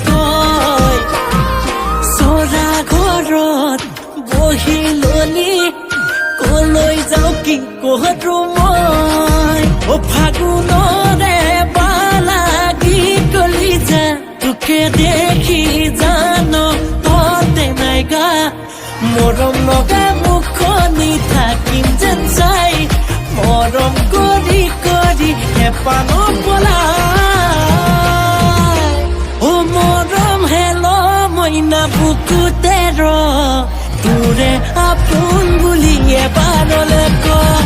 কয় চৰা ঘৰত বহিলনি কলৈ যাওঁ কি কৰো মই ফাগুনৰে বালাগি কলি যা তোকে দেখি জান ততে নাই গা মৰম লগা মুখনি থাকিম যেন চাই মৰম কৰি কৰি হেপান পলাই মৰম হেল মইনা বুকুতে ৰ তোৰে আপোন বুলি এবাৰলে কয়